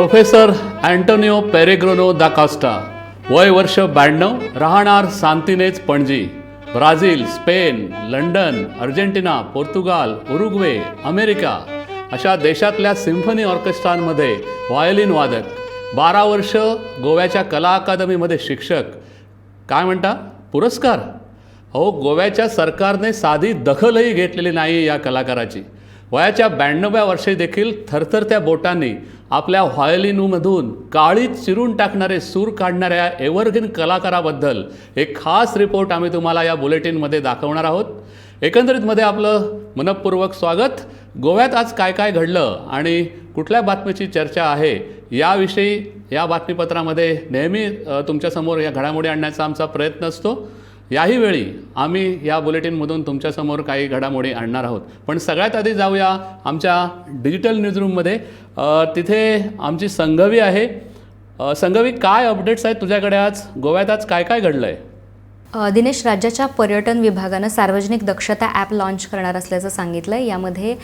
Professor Antonio पेरेग्रिनो दा Costa, वय वर्ष 92, राहणार सांतिनेज Panaji, Brazil, Spain, London, Argentina, Portugal, Uruguay, America अशा देशातल्या सिम्फनी ऑर्केस्ट्रांमध्ये व्हायोलिन वादक, 12 वर्ष गोव्याच्या कला अकादमीमध्ये शिक्षक. काय म्हणता, पुरस्कार? हो, गोव्याच्या सरकारने साधी दखलही घेतलेली नाही या कलाकाराची. वयाच्या 92व्या वर्षी देखील थरथरत्या बोटांनी आपल्या व्हायोलिनमधून काळीत चिरून टाकणारे सूर काढणाऱ्या एव्हरग्रीन कलाकाराबद्दल एक खास रिपोर्ट आम्ही तुम्हाला या बुलेटिनमध्ये दाखवणार आहोत. एकंदरीतमध्ये आपलं मनपूर्वक स्वागत. गोव्यात आज काय काय घडलं आणि कुठल्या बातमीची चर्चा आहे याविषयी या बातमीपत्रामध्ये नेहमी तुमच्यासमोर या घडामोडी आणण्याचा आमचा प्रयत्न असतो. याही वेळी आम्ही या बुलेटिनमधून तुमच्यासमोर काही घडामोडी आणणार आहोत. पण सगळ्यात आधी जाऊया आमच्या डिजिटल न्यूजरूममध्ये. तिथे आमची संघवी आहे. संघवी, काय अपडेट्स आहेत तुझ्याकडे? आज गोव्यात आज काय काय घडलं आहे? दिनेश, राज्याच्या पर्यटन विभागानं सार्वजनिक दक्षता ॲप लॉन्च करणार असल्याचं सांगितलं आहे. यामध्ये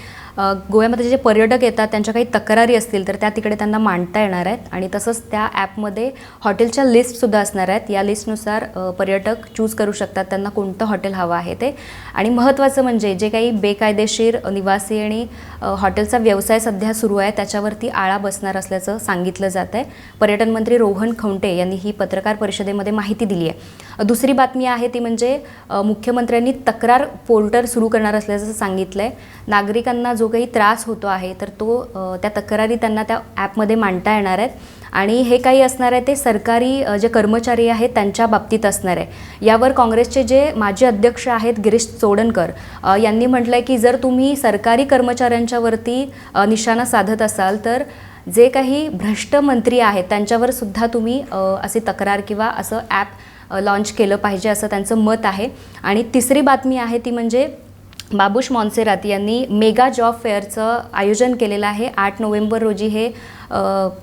गोव्यामध्ये जे पर्यटक येतात त्यांच्या काही तक्रारी असतील तर त्या तिकडे त्यांना मांडता येणार आहेत आणि तसंच त्या ॲपमध्ये हॉटेलच्या लिस्टसुद्धा असणार आहेत. या लिस्टनुसार पर्यटक चूज करू शकतात त्यांना कोणतं हॉटेल हवं आहे ते. आणि महत्त्वाचं म्हणजे जे काही बेकायदेशीर निवासी आणि हॉटेलचा व्यवसाय सध्या सुरू आहे त्याच्यावरती आळा बसणार असल्याचं सांगितलं जात आहे. पर्यटन मंत्री रोहन खंवटे यांनी ही पत्रकार परिषदेमध्ये माहिती दिली आहे. दुसरी बातमी आहे ती म्हणजे मुख्यमंत्र्यांनी तक्रार पोर्टल सुरू करणार असल्याचं सांगितलं आहे. नागरिकांना जो काही त्रास होतो आहे तर तो त्या तक्रारी त्यांना त्या ॲपमध्ये मांडता येणार आहेत आणि हे काही असणार आहे ते सरकारी जे कर्मचारी आहेत त्यांच्या बाबतीत असणार आहे. यावर काँग्रेसचे जे माजी अध्यक्ष आहेत गिरीश चोडणकर यांनी म्हटलं आहे की जर तुम्ही सरकारी कर्मचाऱ्यांच्यावरती निशाणा साधत असाल तर जे काही भ्रष्ट मंत्री आहेत त्यांच्यावर सुद्धा तुम्ही अशी तक्रार किंवा असं ॲप लॉन्च केलं पाहिजे असं त्यांचं मत आहे. आणि तिसरी बातमी आहे ती म्हणजे बाबुश मॉन्सेरात यांनी मेगा जॉब फेअरचं आयोजन केलेलं आहे. 8 नोव्हेंबर रोजी हे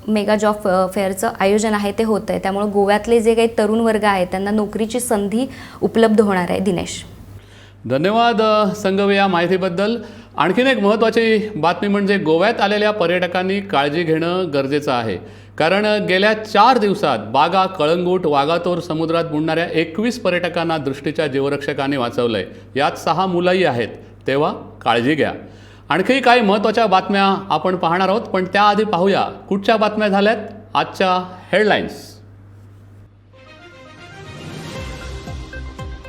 मेगा जॉब फेअरचं आयोजन आहे ते होतं आहे. त्यामुळे गोव्यातले जे काही तरुण वर्ग आहेत त्यांना नोकरीची संधी उपलब्ध होणार आहे. दिनेश, धन्यवाद संघवी या माहितीबद्दल. आणखीन एक महत्त्वाची बातमी म्हणजे गोव्यात आलेल्या पर्यटकांनी काळजी घेणं गरजेचं आहे. कारण गेल्या 4 दिवसात बागा, कळंगूट, वागातोर समुद्रात बुडणाऱ्या 21 पर्यटकांना दृष्टीच्या जीवरक्षकांनी वाचवलं आहे. यात 6 मुलंही आहेत. तेव्हा काळजी घ्या. आणखी काही महत्त्वाच्या बातम्या आपण पाहणार आहोत, पण त्याआधी पाहूया कुठच्या बातम्या झाल्यात आजच्या हेडलाईन्स.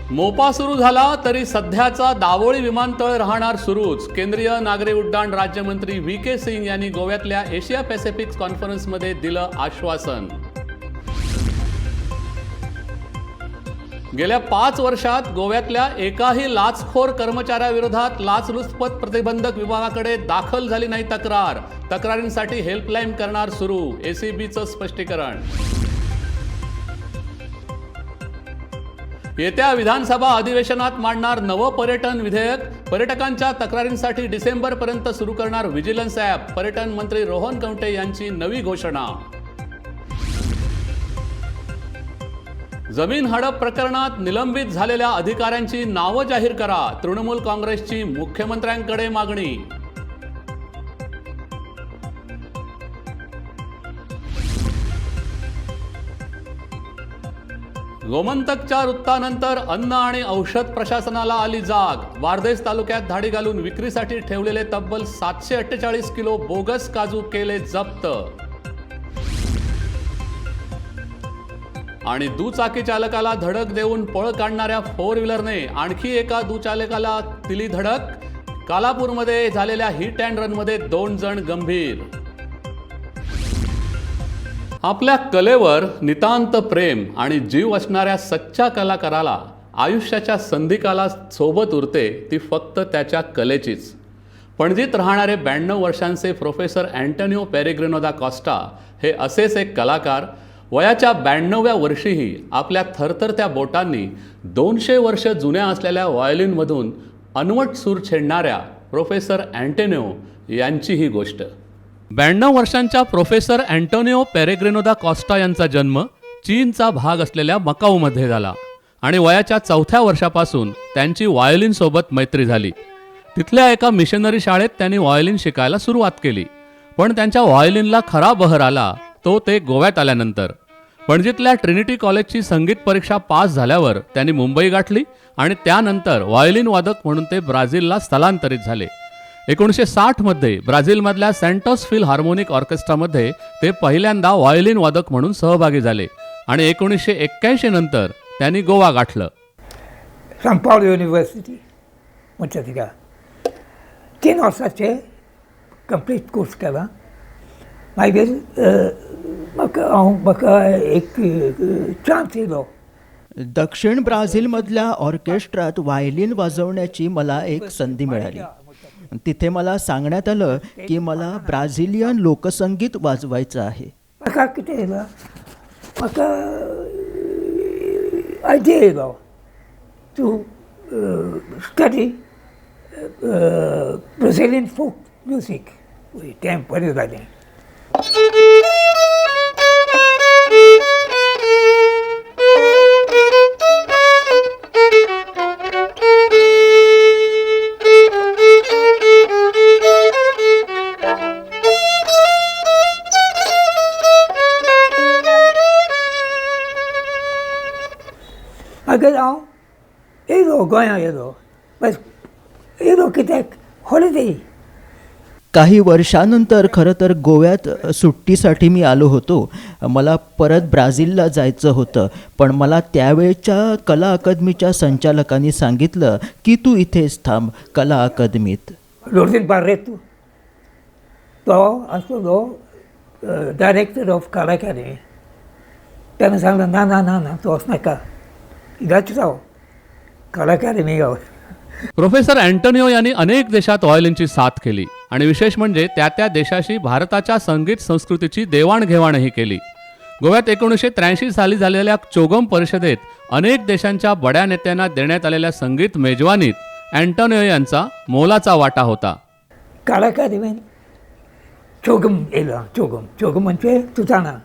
मोपा सुरू झाला तरी सध्याचा दावोळी विमानतळ राहणार सुरूच. केंद्रीय नागरी उड्डाण राज्यमंत्री VK सिंग यांनी गोव्यातल्या एशिया पॅसिफिक कॉन्फरन्समध्ये दिलं आश्वासन. गेल्या 5 वर्षात गोव्यातल्या एकाही लाचखोर कर्मचाऱ्याविरोधात लाचलुचपत प्रतिबंधक विभागाकडे दाखल झाली नाही तक्रार. तक्रारींसाठी हेल्पलाईन करणार सुरू, ACBचं स्पष्टीकरण. येत्या विधानसभा अधिवेशनात मांडणार नवं पर्यटन विधेयक. पर्यटकांच्या तक्रारींसाठी डिसेंबरपर्यंत सुरू करणार व्हिजिलन्स ॲप. पर्यटन मंत्री रोहन खंवटे यांची नवी घोषणा. जमीन हडप प्रकरणात निलंबित झालेल्या अधिकाऱ्यांची नावं जाहीर करा. तृणमूल काँग्रेसची मुख्यमंत्र्यांकडे मागणी. गोमंतकच्या वृत्तानंतर अन्न आणि औषध प्रशासनाला आली जाग. वारदेस तालुक्यात धाडी घालून विक्रीसाठी ठेवलेले तब्बल 748 किलो बोगस काजू केले जप्त. आणि दुचाकी चालकाला धडक देऊन पळ काढणाऱ्या 4 व्हीलरने आणखी एका दुचालकाला दिली धडक. कालापूरमध्ये झालेल्या हिट अँड रनमध्ये 2 जण गंभीर. आपल्या कलेवर नितांत प्रेम आणि जीव असणाऱ्या सच्च्या कलाकाराला आयुष्याच्या संधिकाला सोबत उरते ती फक्त त्याच्या कलेचीच. पणजीत राहणारे 92 वर्षांचे प्रोफेसर अँटोनिओ पेरेग्रिनो दा कॉस्टा हे असेच एक कलाकार. वयाच्या 92व्या वर्षीही आपल्या थरथरत्या बोटांनी 200 वर्ष जुन्या असलेल्या व्हायोलिनमधून अनवट सूर छेडणाऱ्या प्रोफेसर अँटोनिओ यांची ही गोष्ट. 92 वर्षांच्या प्रोफेसर अँटोनिओ पेरेग्रिनो दा कॉस्टा यांचा जन्म चीनचा भाग असलेल्या मकाऊमध्ये झाला आणि वयाच्या 4थ्या वर्षापासून त्यांची व्हायोलिनसोबत मैत्री झाली. तिथल्या एका मिशनरी शाळेत त्यांनी व्हायोलिन शिकायला सुरुवात केली. पण त्यांच्या व्हायोलिनला खरा बहर आला तो ते गोव्यात आल्यानंतर. पणजीतल्या ट्रिनिटी कॉलेजची संगीत परीक्षा पास झाल्यावर त्यांनी मुंबई गाठली आणि त्यानंतर व्हायोलिन वादक म्हणून ते ब्राझीलला स्थलांतरित झाले. 1960 मध्ये ब्राझीलमधल्या सँटोस फिल हार्मोनिक ऑर्केस्ट्रामध्ये ते पहिल्यांदा व्हायोलिन वादक म्हणून सहभागी झाले आणि 1981 नंतर त्यांनी गोवा गाठलं. São Paulo University, muito obrigado. 3 वर्षाचे कंप्लीट कोर्स केला. मागीर म्हाका एक चान्स येयलो. दक्षिण ब्राझीलमधल्या ऑर्केस्ट्रात व्हायोलिन वाजवण्याची मला एक संधी मिळाली. तिथे मला सांगण्यात आलं की मला ब्राझिलियन लोकसंगीत वाजवायचं आहे. म्हाका कितें येयलो, म्हाका आयडिया येयलो to study Brazilian folk music. तें बरें जालें. मागीर हांव येयलो गोंया येयलो. बस येयलो कित्याक हॉलिडे. काही वर्षानंतर खरं तर गोव्यात सुट्टीसाठी मी आलो होतो. मला परत ब्राझीलला जायचं होतं, पण मला त्यावेळच्या कला अकादमीच्या संचालकांनी सांगितलं की तू इथेच थांब कला अकादमीत. लोर्डीन बार्रेतो तो आसलो डायरेक्टर ऑफ कला अकादमी. त्यानं सांगलं ना ना ना ना तू वचनाका, इगाच राव कला अकादमी गाव. प्रोफेसर अँटोनियो यांनी अनेक देशात व्हायोलिनची साथ केली आणि विशेष म्हणजे त्या देशाशी भारताच्या संगीत संस्कृतीची देवाणघेवाणही केली. गोव्यात 1983 साली झालेल्या चोगम परिषदेत अनेक देशांच्या बड्या नेत्यांना देण्यात आलेल्या संगीत मेजवानीत अँटोनियो यांचा मोलाचा वाटा होता. कला अकादमीन चोगम येयलो. चोगम म्हणजे तूं जाणा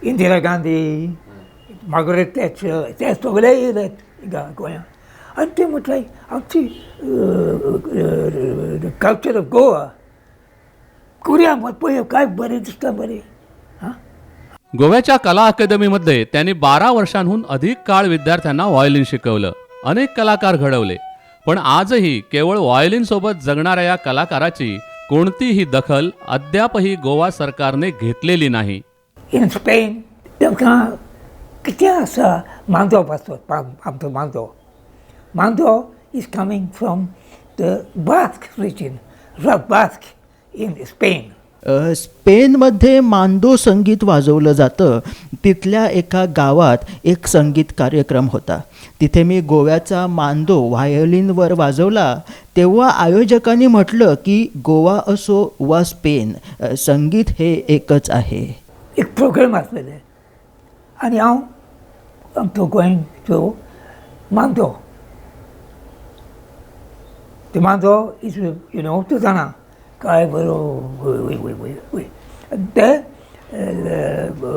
इंदिरा गांधी, मार्गरेट थॅचर, ते सगळे येयले गोंयांत. आनी ते म्हटलें आमची कल्चर ऑफ गोवा करुया. मग पळय काय बरें दिसता बरें. गोव्याच्या कला अकादमीमध्ये त्यांनी 12 वर्षांहून अधिक काळ विद्यार्थ्यांना व्हायोलिन शिकवलं. अनेक कलाकार घडवले, पण आजही केवळ व्हायोलिन सोबत जगणाऱ्या या कलाकाराची कोणतीही दखल अद्यापही गोवा सरकारने घेतलेली नाही. इन स्पेन तेमकां कितें आसा मांदो भासो. आमचो Mando is coming from the Basque region, Basque in Spain. स्पेनमध्ये मांदो संगीत वाजवलं जातं. तिथल्या एका गावात एक संगीत कार्यक्रम होता. तिथे मी गोव्याचा मांदो व्हायोलिनवर वाजवला. तेव्हा आयोजकांनी म्हटलं की गोवा असो वा स्पेन, संगीत हे एकच आहे. एक प्रोग्राम आसलेले आनी हांव आमचो गोंयन तो मांदो. ते मांदो इज तूं जाणा काय बरो वय ते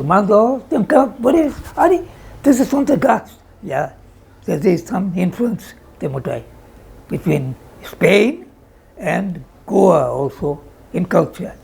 मांदो तेमकां बरें. आनी तेजो सोंत घास या तेज इज सम इन्फ्लुयन्स ते म्हणटाय between Spain and Goa also in culture.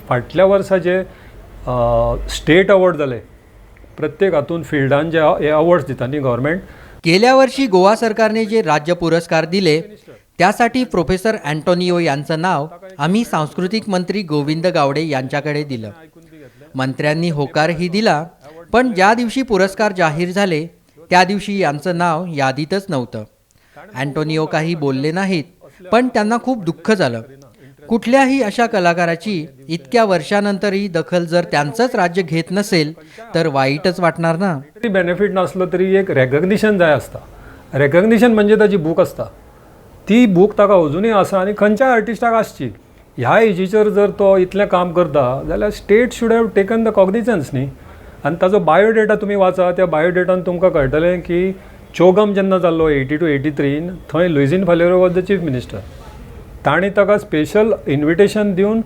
फाटल्या वर्साचे स्टेट अवॉर्ड जाले. प्रत्येक हातून फिल्डान जे हे अवॉर्ड्स दिता न्ही गव्हर्मेंट. गेल्या वर्षी गोवा सरकारने जे राज्य पुरस्कार दिले त्यासाठी प्रोफेसर अँटोनियो यांचं नाव आम्ही सांस्कृतिक मंत्री गोविंद गावडे यांच्याकडे दिलं. मंत्र्यांनी होकारही दिला, पण ज्या दिवशी पुरस्कार जाहीर झाले त्या दिवशी यांचं नाव यादीतच नव्हतं. अँटोनियो काही बोलले नाहीत, पण त्यांना खूप दुःख झालं. कुठल्याही अशा कलाकाराची इतक्या वर्षानंतरही दखल जर त्यांचंच राज्य घेत नसेल तर वाईटच वाटणार ना. बेनिफीट नासलो तरी एक रेकग्निशन जाय आसता. रेकग्निशन म्हणजे ताची बूक आसता, ती बूक ताका अजुनूय आसा आनी खंयच्याय आर्टिस्टाक आसची. ह्या एजीचेर जर तो इतलें काम करता जाल्यार state should have taken the cognisance न्ही. आनी ताजो बायोडेटा तुमी वाचा, त्या बायोडेटान तुमकां कळटलें की चोगम जेन्ना जाल्लो 80 to 83 थंय Luizinho Faleiro was the chief minister. ताणी ताका स्पेशल इन्विटेशन दिवन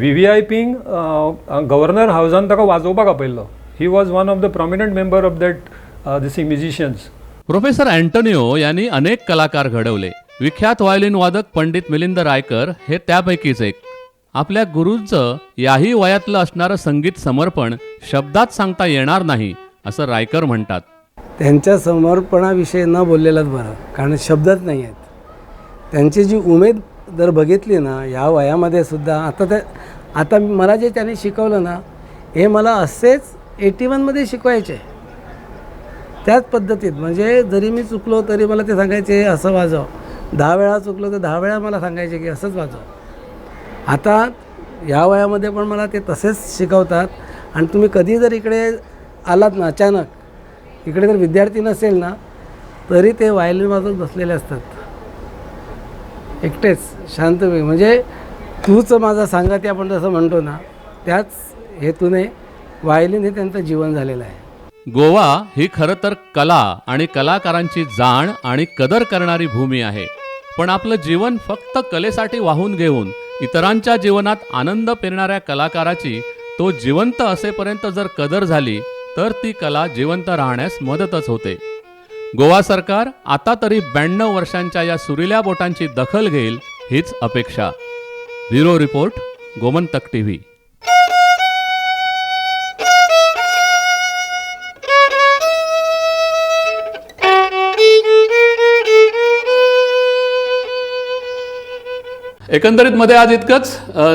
VVIPंक गव्हर्नर हावजान ताका वाजोवपाक आपयल्लो. He was one of the prominent member of that this musicians. Professor Antonio यांनी अनेक कलाकार घडवले. विख्यात व्हायोलिन वादक पंडित मिलिंद रायकर हे त्यापैकीच एक. आपल्या गुरूंचं याही वयातलं असणारं संगीत समर्पण शब्दात सांगता येणार नाही असं रायकर म्हणतात. त्यांच्या समर्पणाविषयी न बोललेलाच बरं, कारण शब्दच नाही आहेत. त्यांची जी उमेद जर बघितली ना ह्या वयामध्ये सुद्धा, आता मला जे त्यांनी शिकवलं ना हे मला असेच 81मध्ये शिकवायचे त्याच पद्धतीत. म्हणजे जरी मी चुकलो तरी मला ते सांगायचे असं वाजव, 10 वेळा चुकलो तर 10 वेळा मला सांगायचे की असंच वाजव. आता या वयामध्ये पण मला ते तसेच शिकवतात. आणि तुम्ही कधी जर इकडे आलात ना अचानक, इकडे जर विद्यार्थी नसेल ना तरी ते व्हायोलिन वाजवत बसलेले असतात एकटेच शांतपणे. म्हणजे तूच माझा सांगती आपण जसं म्हणतो ना त्याच हेतूने व्हायोलिन हे त्यांचं जीवन झालेलं आहे. गोवा ही खरं तर कला आणि कलाकारांची जाण आणि कदर करणारी भूमी आहे. पण आपलं जीवन फक्त कलेसाठी वाहून घेऊन इतरांच्या जीवनात आनंद पेरणाऱ्या कलाकाराची तो जिवंत असेपर्यंत जर कदर झाली तर ती कला जिवंत राहण्यास मदतच होते. गोवा सरकार आता तरी 92 वर्षांच्या या सुरिल्या बोटांची दखल घेईल हीच अपेक्षा. Bureau report, Gomantak TV. एकंदरीत मध्ये आज इतकंच.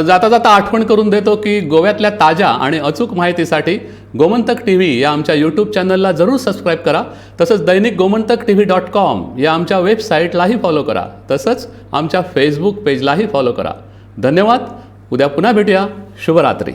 जाता जाता आठवण करून देतो की गोव्यातल्या ताज्या आणि अचूक माहितीसाठी गोमंतक TV या आमच्या यूट्यूब चॅनलला जरूर सबस्क्राईब करा. तसंच दैनिक gomantaktv.com या आमच्या वेबसाईटलाही फॉलो करा. तसंच आमच्या फेसबुक पेजलाही फॉलो करा. धन्यवाद. उद्या पुन्हा भेटूया. शुभरात्री.